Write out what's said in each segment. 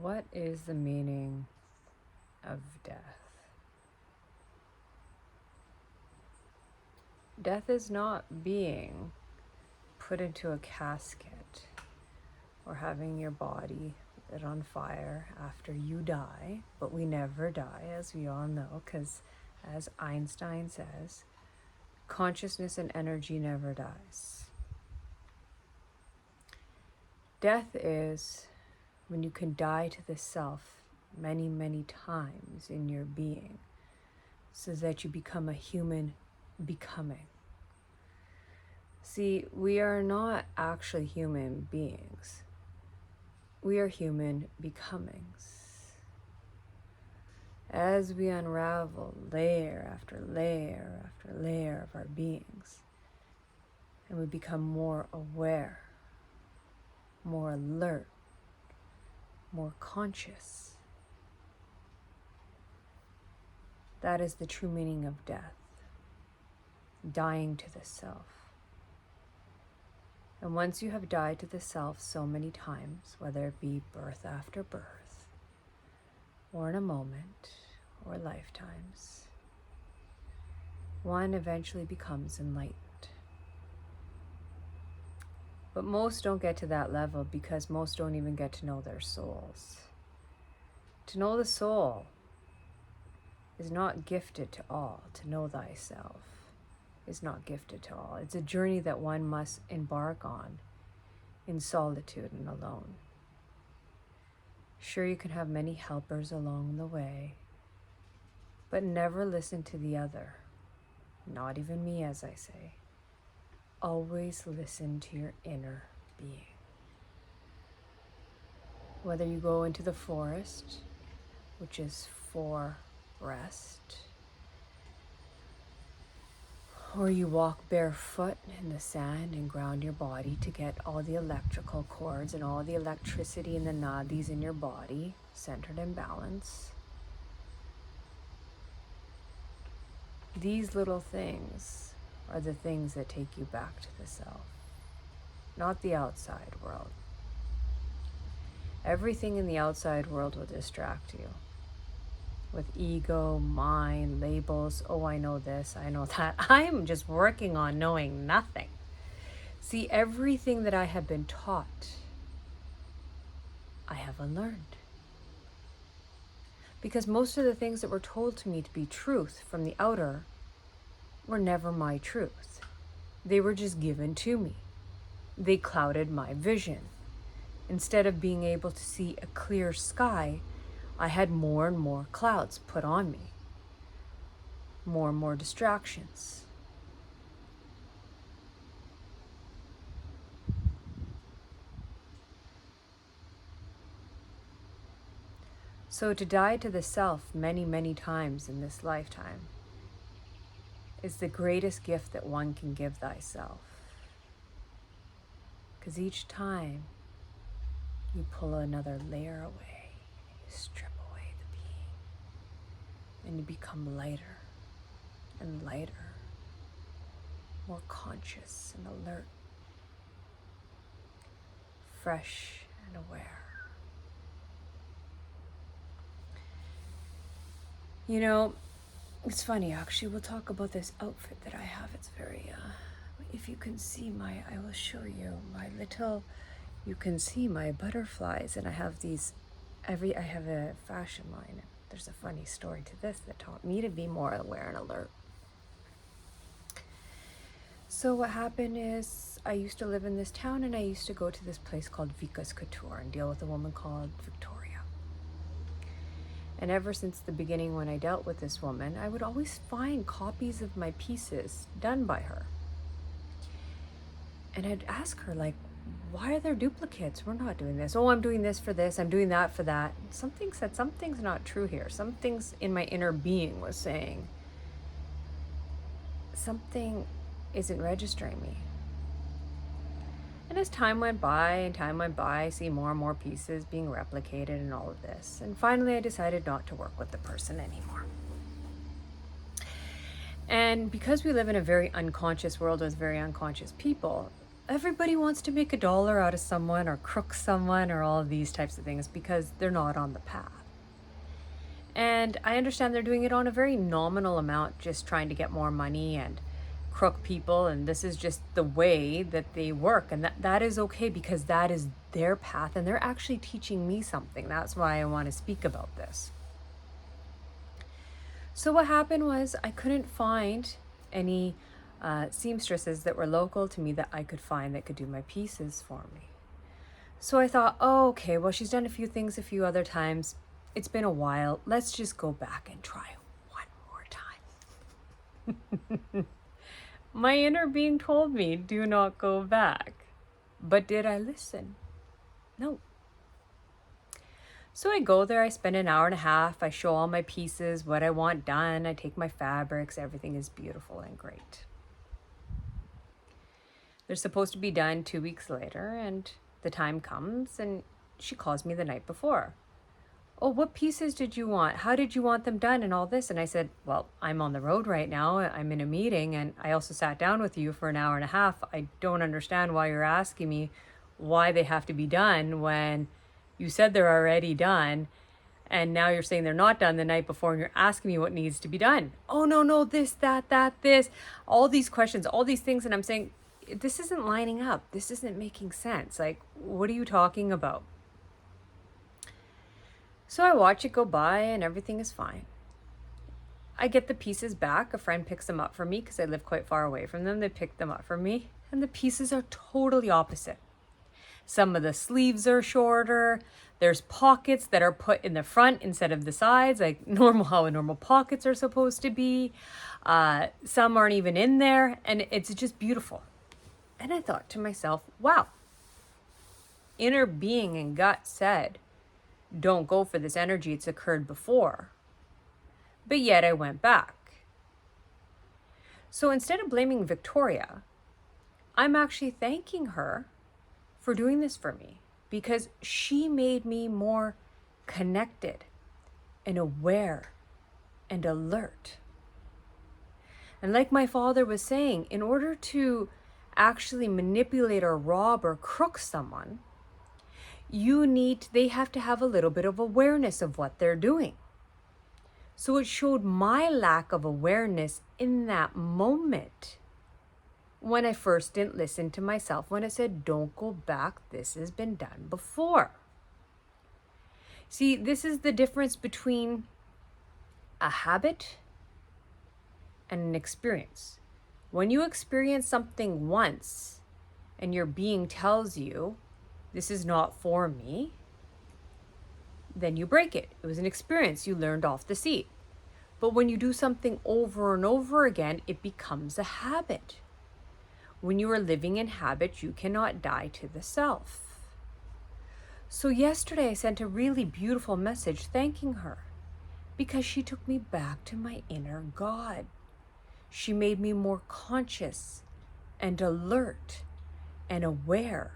What is the meaning of death? Death is not being put into a casket or having your body lit on fire after you die, but we never die, as we all know, because as Einstein says, consciousness and energy never dies. Death is when you can die to the self many, many times in your being, so that you become a human becoming. See, we are not actually human beings. We are human becomings. As we unravel layer after layer after layer of our beings, and we become more aware, more alert, more conscious, that is the true meaning of death, dying to the self. And once you have died to the self so many times, whether it be birth after birth, or in a moment, or lifetimes, one eventually becomes enlightened. But most don't get to that level because most don't even get to know their souls. To know the soul is not gifted to all. To know thyself is not gifted to all. It's a journey that one must embark on in solitude and alone. Sure, you can have many helpers along the way, but never listen to the other. Not even me, as I say. Always listen to your inner being. Whether you go into the forest, which is for rest, or you walk barefoot in the sand and ground your body to get all the electrical cords and all the electricity and the nadis in your body centered and balanced. These little things are the things that take you back to the self, not the outside world. Everything in the outside world will distract you with ego, mind, labels. Oh, I know this, I know that. I am just working on knowing nothing. See, everything that I have been taught, I have unlearned. Because most of the things that were told to me to be truth from the outer were never my truth. They were just given to me. They clouded my vision. Instead of being able to see a clear sky, I had more and more clouds put on me. More and more distractions. So to die to the self many, many times in this lifetime is the greatest gift that one can give thyself. Because each time you pull another layer away, you strip away the being, and you become lighter and lighter, more conscious and alert, fresh and aware. You know, it's funny actually, we'll talk about this outfit that I have. It's very, if you can see I will show you my little, you can see my butterflies, and I have these, I have a fashion line. There's a funny story to this that taught me to be more aware and alert. So what happened is I used to live in this town, and I used to go to this place called Vika's Couture and deal with a woman called Victoria. And ever since the beginning when I dealt with this woman, I would always find copies of my pieces done by her. And I'd ask her, like, why are there duplicates? We're not doing this. Oh, I'm doing this for this. I'm doing that for that. Something said something's not true here. Something's in my inner being was saying something isn't registering me. And as time went by, I see more and more pieces being replicated and all of this. And finally, I decided not to work with the person anymore. And because we live in a very unconscious world with very unconscious people, everybody wants to make $1 out of someone or crook someone or all of these types of things because they're not on the path. And I understand they're doing it on a very nominal amount, just trying to get more money and crook people. And this is just the way that they work. And that is okay because that is their path. And they're actually teaching me something. That's why I want to speak about this. So what happened was I couldn't find any seamstresses that were local to me that I could find that could do my pieces for me. So I thought, oh, okay, well, she's done a few things a few other times. It's been a while. Let's just go back and try one more time. My inner being told me, do not go back. But did I listen? No. So I go there, I spend an hour and a half, I show all my pieces, what I want done, I take my fabrics, everything is beautiful and great. They're supposed to be done 2 weeks later, and the time comes, and she calls me the night before. Oh, what pieces did you want? How did you want them done and all this? And I said, well, I'm on the road right now. I'm in a meeting, and I also sat down with you for an hour and a half. I don't understand why you're asking me why they have to be done when you said they're already done. And now you're saying they're not done the night before, and you're asking me what needs to be done. Oh, no, this, that, this, all these questions, all these things. And I'm saying, this isn't lining up. This isn't making sense. Like, what are you talking about? So I watch it go by and everything is fine. I get the pieces back. A friend picks them up for me because I live quite far away from them. They pick them up for me, and the pieces are totally opposite. Some of the sleeves are shorter. There's pockets that are put in the front instead of the sides, like how normal pockets are supposed to be. Some aren't even in there, and it's just beautiful. And I thought to myself, wow, inner being and gut said, don't go for this energy, it's occurred before. But yet I went back. So instead of blaming Victoria, I'm actually thanking her for doing this for me because she made me more connected and aware and alert. And like my father was saying, in order to actually manipulate or rob or crook someone, they have to have a little bit of awareness of what they're doing. So it showed my lack of awareness in that moment when I first didn't listen to myself, when I said, don't go back, this has been done before. See, this is the difference between a habit and an experience. When you experience something once and your being tells you, this is not for me, then you break it. It was an experience you learned off the seat. But when you do something over and over again, it becomes a habit. When you are living in habit, you cannot die to the self. So yesterday I sent a really beautiful message thanking her because she took me back to my inner God. She made me more conscious and alert and aware.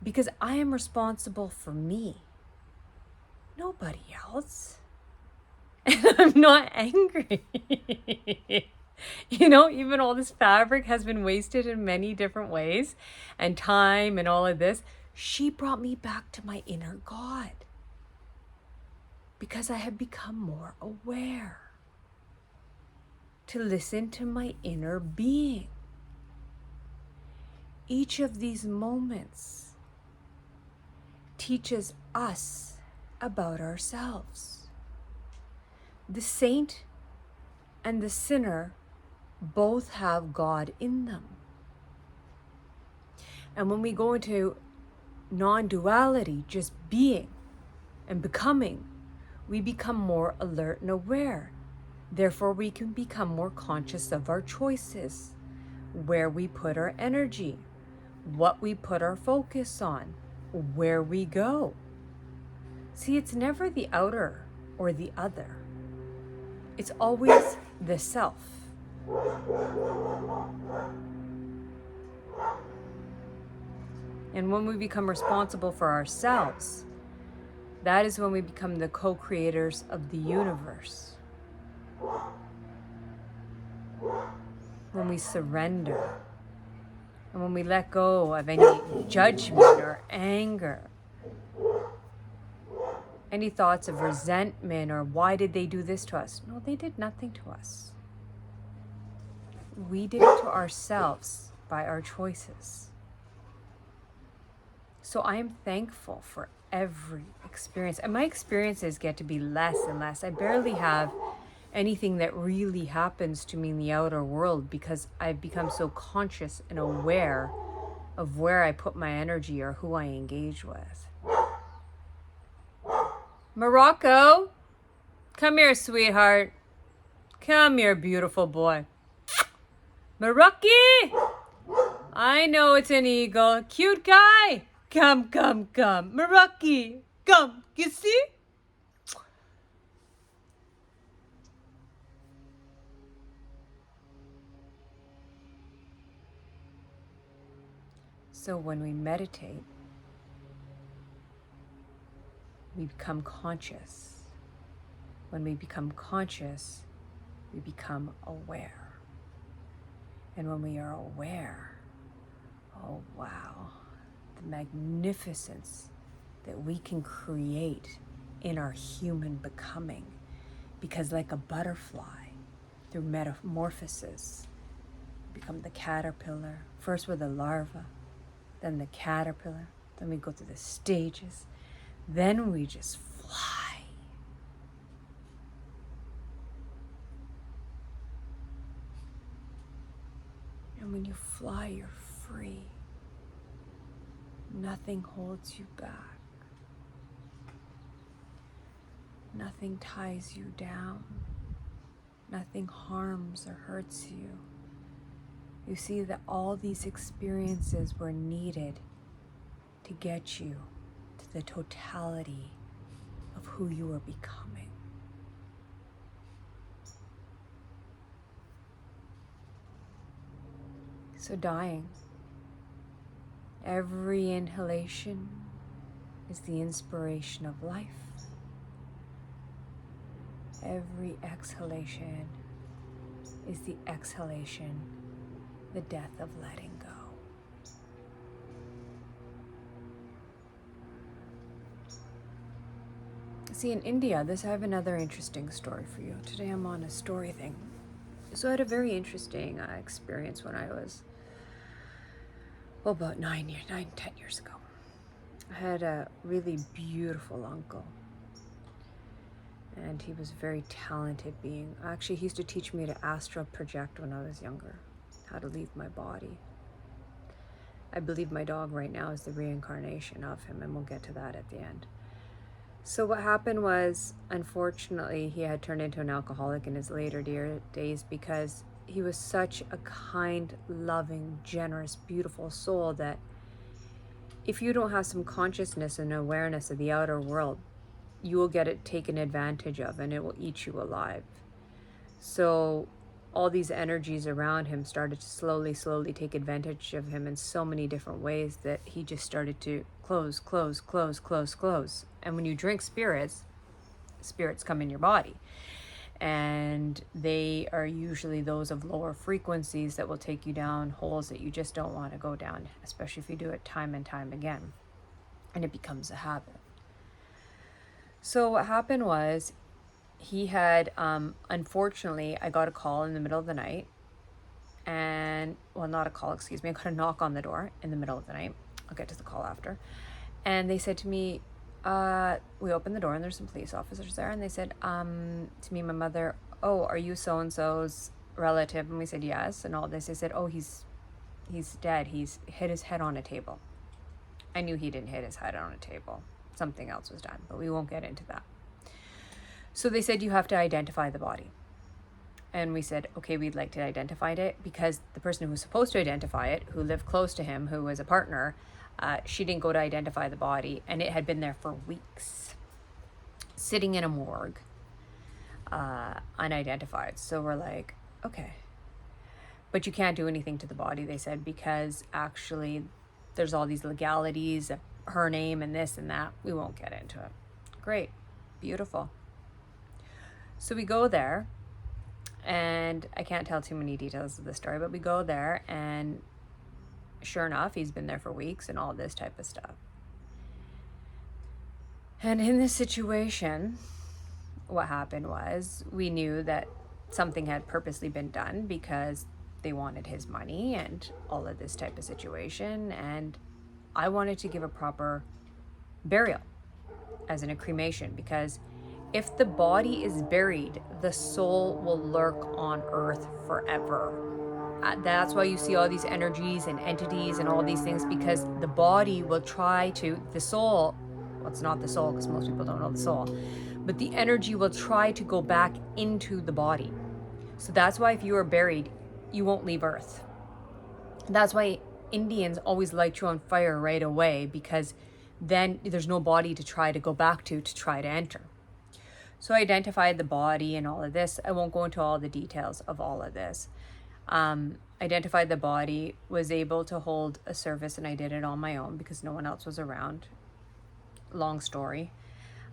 Because I am responsible for me, nobody else. And I'm not angry. Even all this fabric has been wasted in many different ways, and time and all of this. She brought me back to my inner God because I have become more aware to listen to my inner being. Each of these moments teaches us about ourselves. The saint and the sinner both have God in them. And when we go into non-duality, just being and becoming, we become more alert and aware. Therefore, we can become more conscious of our choices, where we put our energy, what we put our focus on, where we go. See, it's never the outer or the other. It's always the self. And when we become responsible for ourselves, that is when we become the co-creators of the universe. When we surrender. And when we let go of any judgment or anger, any thoughts of resentment or why did they do this to us? No, they did nothing to us. We did it to ourselves by our choices. So I am thankful for every experience. And my experiences get to be less and less. I barely have anything that really happens to me in the outer world because I've become so conscious and aware of where I put my energy or who I engage with. Morocco, come here, sweetheart. Come here, beautiful boy. Morocco, I know it's an eagle. Cute guy. Come, come, come. Morocco, come. You see? So when we meditate, we become conscious. When we become conscious, we become aware. And when we are aware, oh wow, the magnificence that we can create in our human becoming. Because like a butterfly, through metamorphosis, we become the caterpillar. First we're the larva, then the caterpillar, then we go through the stages, then we just fly. And when you fly, you're free. Nothing holds you back. Nothing ties you down. Nothing harms or hurts you. You see that all these experiences were needed to get you to the totality of who you are becoming. So dying, every inhalation is the inspiration of life. Every exhalation is the exhalation, the death of letting go. See, in India, I have another interesting story for you. Today I'm on a story thing. So I had a very interesting experience when I was, about 10 years ago. I had a really beautiful uncle. And he was a very talented being. Actually, he used to teach me to astral project when I was younger, how to leave my body. I believe my dog right now is the reincarnation of him, and we'll get to that at the end. So what happened was, unfortunately, he had turned into an alcoholic in his later days because he was such a kind, loving, generous, beautiful soul that if you don't have some consciousness and awareness of the outer world, you will get it taken advantage of and it will eat you alive. So all these energies around him started to slowly take advantage of him in so many different ways that he just started to close. And when you drink spirits come in your body. And they are usually those of lower frequencies that will take you down holes that you just don't want to go down, especially if you do it time and time again. And it becomes a habit. So what happened was he had, unfortunately, I got a call in the middle of the night and, well, not a call, excuse me. I got a knock on the door in the middle of the night. I'll get to the call after. And they said to me, we opened the door and there's some police officers there. And they said to me and my mother, oh, are you so-and-so's relative? And we said, yes. And all this, they said, oh, he's dead. He's hit his head on a table. I knew he didn't hit his head on a table. Something else was done, but we won't get into that. So they said, you have to identify the body. And we said, okay, we'd like to identify it because the person who was supposed to identify it, who lived close to him, who was a partner, she didn't go to identify the body. And it had been there for weeks, sitting in a morgue, unidentified. So we're like, okay. But you can't do anything to the body, they said, because actually there's all these legalities, her name and this and that. We won't get into it. Great. Beautiful. So we go there, and I can't tell too many details of the story, but we go there, and Sure enough, he's been there for weeks and all this type of stuff. And in this situation, what happened was we knew that something had purposely been done because they wanted his money and all of this type of situation. And I wanted to give a proper burial, as in a cremation, because if the body is buried, the soul will lurk on earth forever. That's why you see all these energies and entities and all these things, because the body will try to, the soul, well, it's not the soul because most people don't know the soul, but the energy will try to go back into the body. So that's why if you are buried, you won't leave earth. That's why Indians always light you on fire right away, because then there's no body to try to go back to try to enter. So I identified the body and all of this. I won't go into all the details of all of this. Identified the body, was able to hold a service, and I did it on my own because no one else was around. Long story.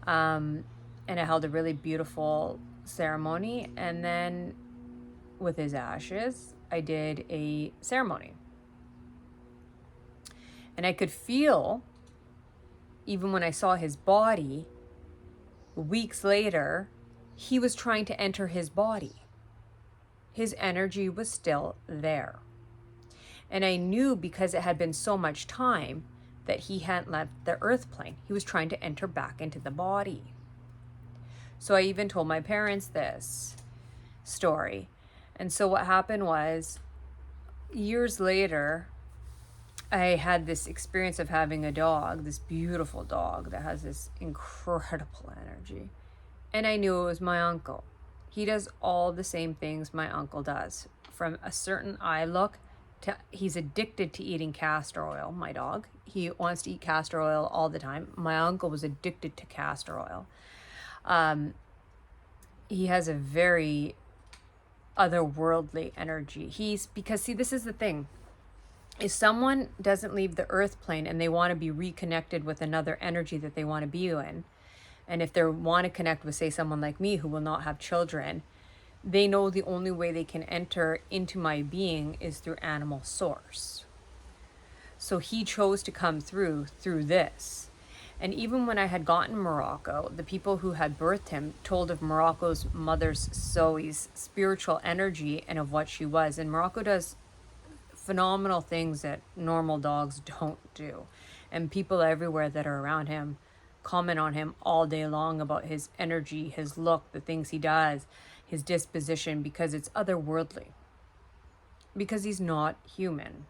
And I held a really beautiful ceremony, and then with his ashes, I did a ceremony. And I could feel, even when I saw his body, weeks later, he was trying to enter his body. His energy was still there. And I knew, because it had been so much time, that he hadn't left the earth plane. He was trying to enter back into the body. So I even told my parents this story. And so what happened was, years later, I had this experience of having a dog, this beautiful dog that has this incredible energy. And I knew it was my uncle. He does all the same things my uncle does. From a certain eye look to, he's addicted to eating castor oil, my dog. He wants to eat castor oil all the time. My uncle was addicted to castor oil. He has a very otherworldly energy. Because see, this is the thing. If someone doesn't leave the earth plane and they want to be reconnected with another energy that they want to be in, and if they want to connect with, say, someone like me who will not have children, they know the only way they can enter into my being is through animal source. So he chose to come through this. And even when I had gotten Morocco, the people who had birthed him told of Morocco's mother's Zoe's spiritual energy and of what she was. And Morocco does phenomenal things that normal dogs don't do. And people everywhere that are around him comment on him all day long about his energy, his look, the things he does, his disposition, because it's otherworldly. Because he's not human.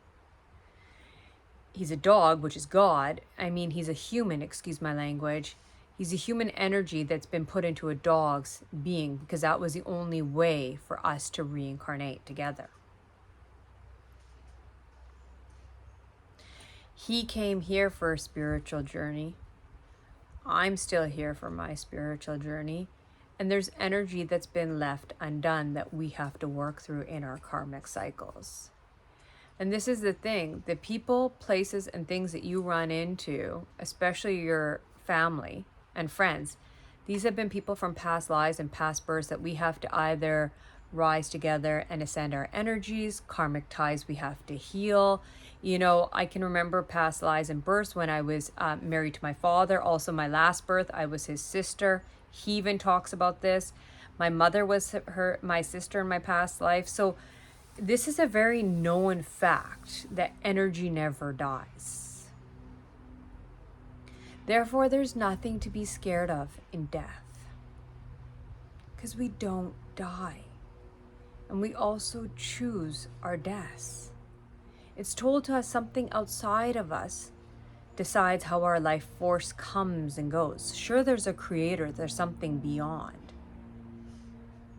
He's a dog, which is God. I mean, he's a human, excuse my language. He's a human energy that's been put into a dog's being, because that was the only way for us to reincarnate together. He came here for a spiritual journey. I'm still here for my spiritual journey. And there's energy that's been left undone that we have to work through in our karmic cycles. And this is the thing, the people, places, and things that you run into, especially your family and friends, these have been people from past lives and past births that we have to either rise together and ascend our energies, karmic ties we have to heal. You know, I can remember past lives and births when I was married to my father. Also, my last birth, I was his sister. He even talks about this. My mother was my sister in my past life. So this is a very known fact that energy never dies. Therefore, there's nothing to be scared of in death, because we don't die. And we also choose our deaths. It's told to us something outside of us decides how our life force comes and goes. Sure, there's a creator, there's something beyond.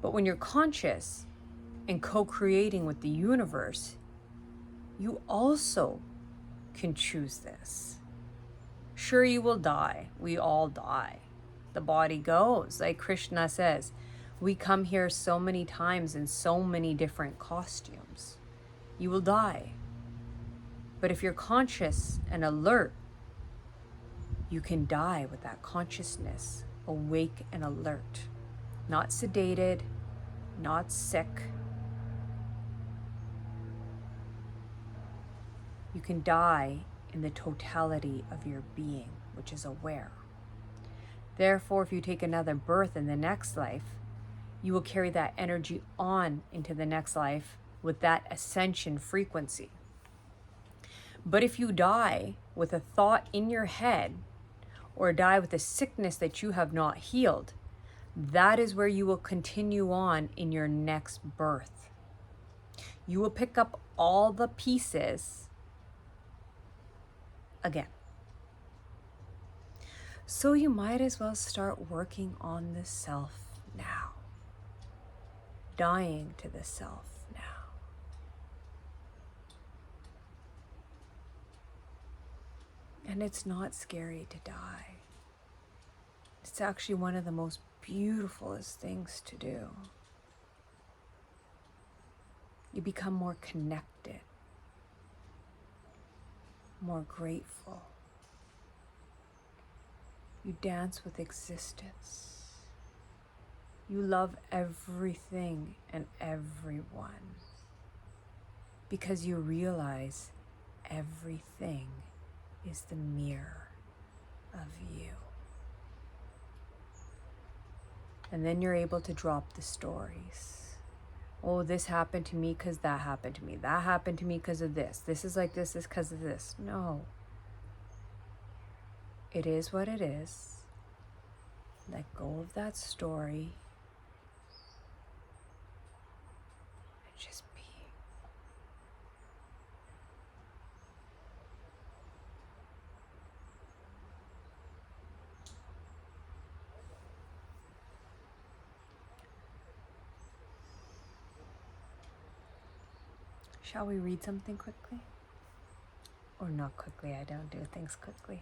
But when you're conscious and co-creating with the universe, you also can choose this. Sure, you will die. We all die. The body goes. Like Krishna says, we come here so many times in so many different costumes. You will die. But if you're conscious and alert, you can die with that consciousness, awake and alert. Not sedated, not sick. You can die in the totality of your being, which is aware. Therefore, if you take another birth in the next life, you will carry that energy on into the next life with that ascension frequency. But if you die with a thought in your head, or die with a sickness that you have not healed, that is where you will continue on in your next birth. You will pick up all the pieces again. So you might as well start working on the self now. Dying to the self now. And it's not scary to die. It's actually one of the most beautifulest things to do. You become more connected, more grateful. You dance with existence. You love everything and everyone because you realize everything is the mirror of you. And then you're able to drop the stories. Oh, this happened to me because that happened to me. That happened to me because of this. This is like this is because of this. No. It is what it is. Let go of that story. And just be. Shall we read something quickly? Or not quickly, I don't do things quickly.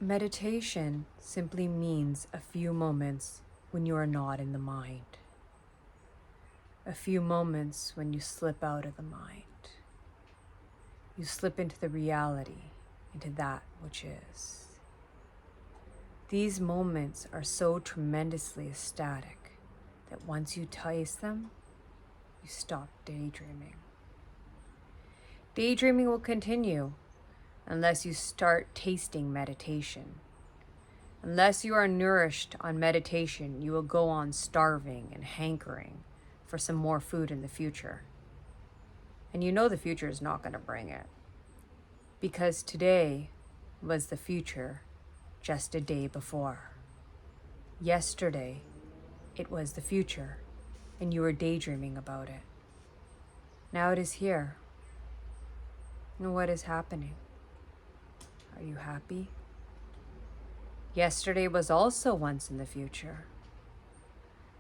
Meditation simply means a few moments when you are not in the mind. A few moments when you slip out of the mind. You slip into the reality, into that which is. These moments are so tremendously ecstatic that once you taste them, you stop daydreaming. Daydreaming will continue unless you start tasting meditation. Unless you are nourished on meditation, you will go on starving and hankering for some more food in the future. And you know the future is not going to bring it. Because today was the future just a day before. Yesterday, it was the future, and you were daydreaming about it. Now it is here. And what is happening? Are you happy? Yesterday was also once in the future.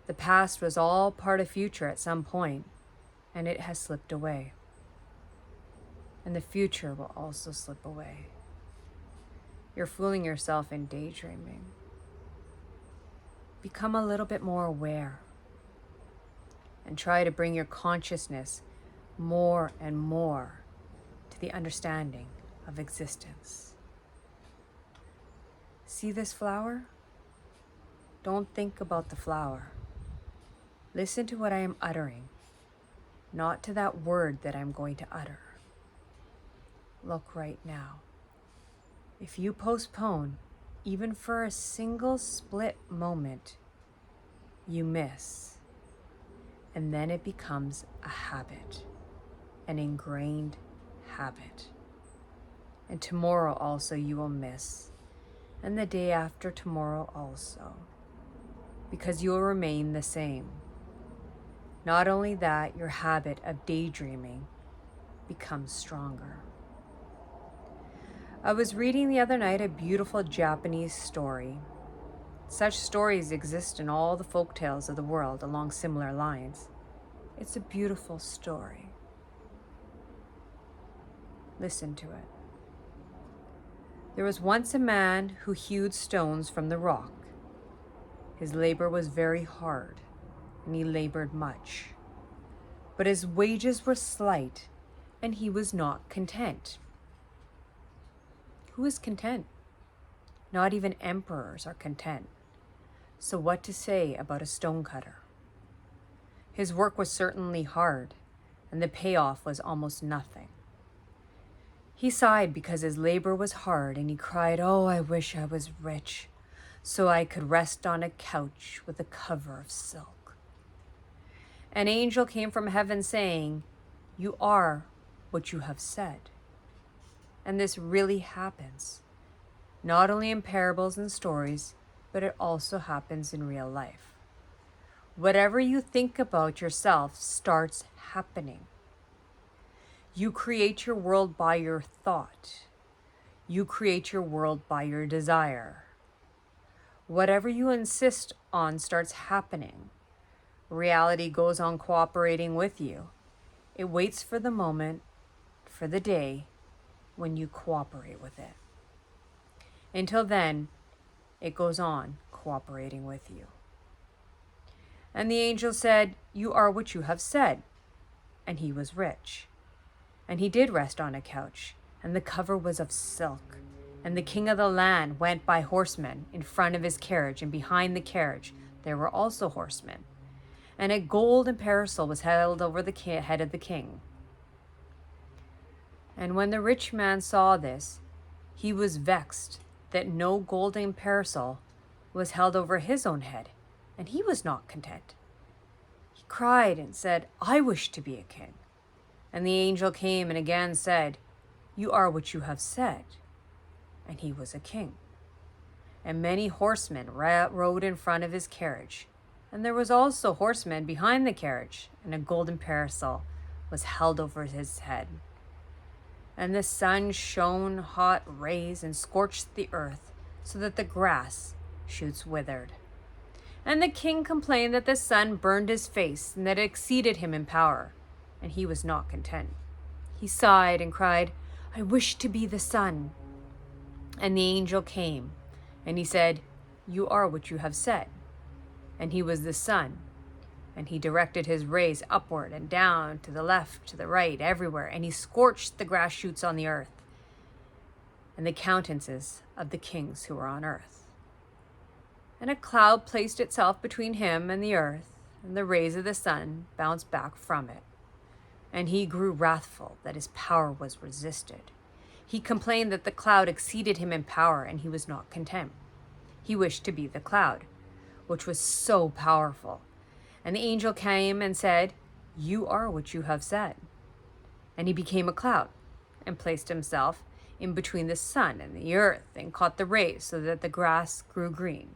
The past was all part of future at some point, and it has slipped away. And the future will also slip away. You're fooling yourself in daydreaming. Become a little bit more aware and try to bring your consciousness more and more to the understanding of existence. See this flower? Don't think about the flower. Listen to what I am uttering, not to that word that I'm going to utter. Look right now. If you postpone, even for a single split moment, you miss. And then it becomes a habit, an ingrained habit. And tomorrow also you will miss, and the day after tomorrow also, because you will remain the same. Not only that, your habit of daydreaming becomes stronger. I was reading the other night a beautiful Japanese story. Such stories exist in all the folk tales of the world along similar lines. It's a beautiful story. Listen to it. There was once a man who hewed stones from the rock. His labor was very hard, and he labored much. But his wages were slight, and he was not content. Who is content? Not even emperors are content. So what to say about a stonecutter? His work was certainly hard, and the payoff was almost nothing. He sighed because his labor was hard, and he cried, "Oh, I wish I was rich, so I could rest on a couch with a cover of silk." An angel came from heaven saying, "You are what you have said." And this really happens, not only in parables and stories, but it also happens in real life. Whatever you think about yourself starts happening. You create your world by your thought. You create your world by your desire. Whatever you insist on starts happening. Reality goes on cooperating with you. It waits for the moment, for the day, when you cooperate with it. Until then, it goes on cooperating with you. And the angel said, "You are what you have said." And he was rich. And he did rest on a couch, and the cover was of silk. And the king of the land went by horsemen in front of his carriage, and behind the carriage there were also horsemen. And a golden parasol was held over the head of the king. And when the rich man saw this, he was vexed that no golden parasol was held over his own head, and he was not content. He cried and said, "I wish to be a king." And the angel came and again said, "You are what you have said." And he was a king. And many horsemen rode in front of his carriage. And there was also horsemen behind the carriage, and a golden parasol was held over his head. And the sun shone hot rays and scorched the earth, so that the grass shoots withered. And the king complained that the sun burned his face, and that it exceeded him in power, and he was not content. He sighed and cried, "I wish to be the sun." And the angel came, and he said, "You are what you have said." And he was the sun, and he directed his rays upward and down, to the left, to the right, everywhere, and he scorched the grass shoots on the earth, and the countenances of the kings who were on earth. And a cloud placed itself between him and the earth, and the rays of the sun bounced back from it. And he grew wrathful that his power was resisted. He complained that the cloud exceeded him in power, and he was not content. He wished to be the cloud, which was so powerful. And the angel came and said, "You are what you have said." And he became a cloud, and placed himself in between the sun and the earth, and caught the rays so that the grass grew green.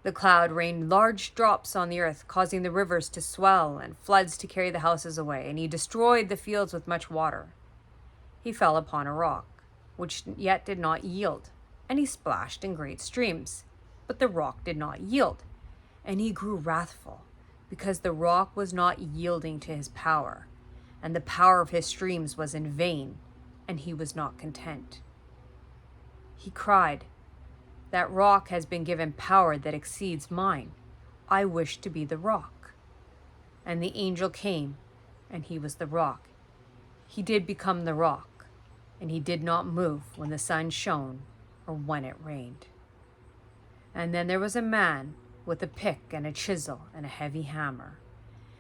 The cloud rained large drops on the earth, causing the rivers to swell and floods to carry the houses away, and he destroyed the fields with much water. He fell upon a rock, which yet did not yield, and he splashed in great streams, but the rock did not yield. And he grew wrathful, because the rock was not yielding to his power, and the power of his streams was in vain, and he was not content. He cried, "That rock has been given power that exceeds mine. I wish to be the rock." And the angel came, and he was the rock. He did become the rock, and he did not move when the sun shone or when it rained. And then there was a man with a pick and a chisel and a heavy hammer,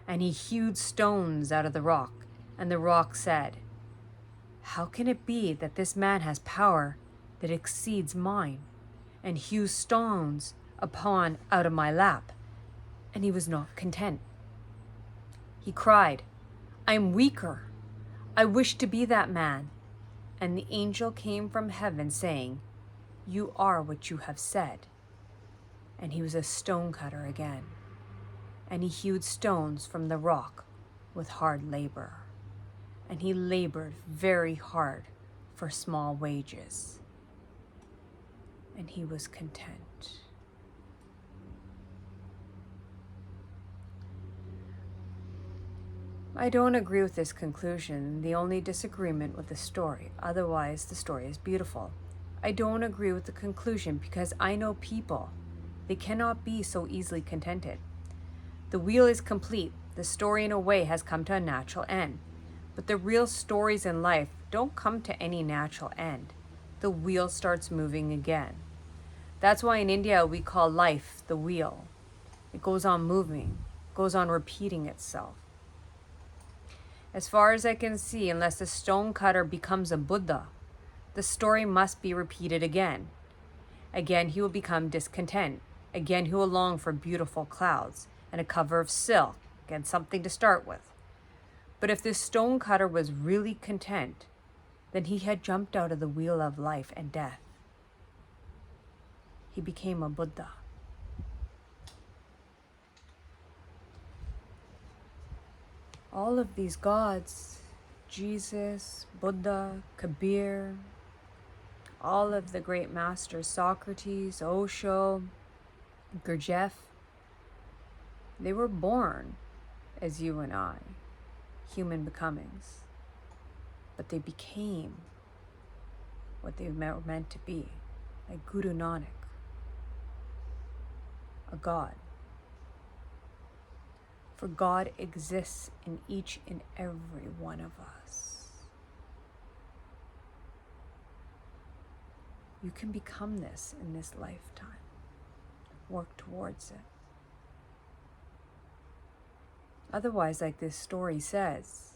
and he hewed stones out of the rock. And the rock said, "How can it be that this man has power that exceeds mine, and hews stones out of my lap?" And he was not content. He cried, "I am weaker. I wish to be that man." And the angel came from heaven saying, "You are what you have said." And he was a stonecutter again, and he hewed stones from the rock with hard labor. And he labored very hard for small wages, and he was content. I don't agree with this conclusion, the only disagreement with the story. Otherwise, the story is beautiful. I don't agree with the conclusion because I know people. They cannot be so easily contented. The wheel is complete. The story, in a way, has come to a natural end. But the real stories in life don't come to any natural end. The wheel starts moving again. That's why in India we call life the wheel. It goes on moving, goes on repeating itself. As far as I can see, unless the stonecutter becomes a Buddha, the story must be repeated again. Again he will become discontent. Again he will long for beautiful clouds and a cover of silk and something to start with. But if this stonecutter was really content, then he had jumped out of the wheel of life and death. He became a Buddha. All of these gods, Jesus, Buddha, Kabir, all of the great masters, Socrates, Osho, Gurdjieff, they were born as you and I, human becomings. But they became what they were meant to be, like Guru Nanak, a god. For God exists in each and every one of us. You can become this in this lifetime. Work towards it. Otherwise, like this story says,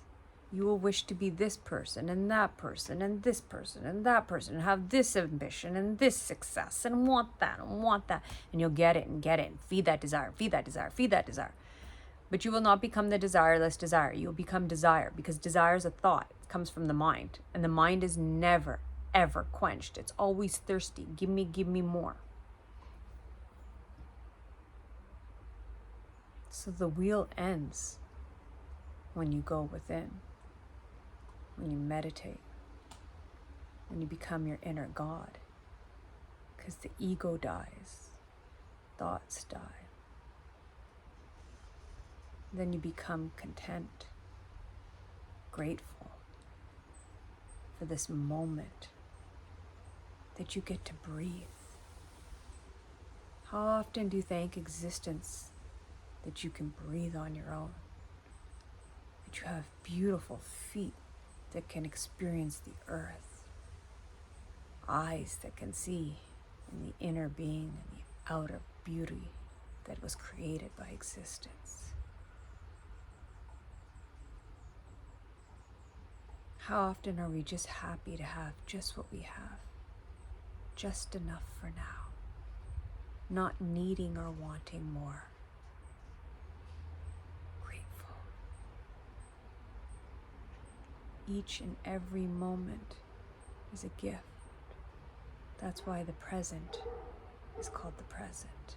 you will wish to be this person and that person and this person and that person and have this ambition and this success and want that and want that. And you'll get it and feed that desire, feed that desire, feed that desire. But you will not become the desireless desire. You will become desire, because desire is a thought. It comes from the mind. And the mind is never, ever quenched. It's always thirsty. Give me more. So the wheel ends when you go within, when you meditate, when you become your inner God. Because the ego dies, thoughts die. Then you become content, grateful for this moment that you get to breathe. How often do you thank existence that you can breathe on your own? That you have beautiful feet that can experience the earth, eyes that can see in the inner being and the outer beauty that was created by existence. How often are we just happy to have just what we have, just enough for now, not needing or wanting more? Grateful. Each and every moment is a gift. That's why the present is called the present.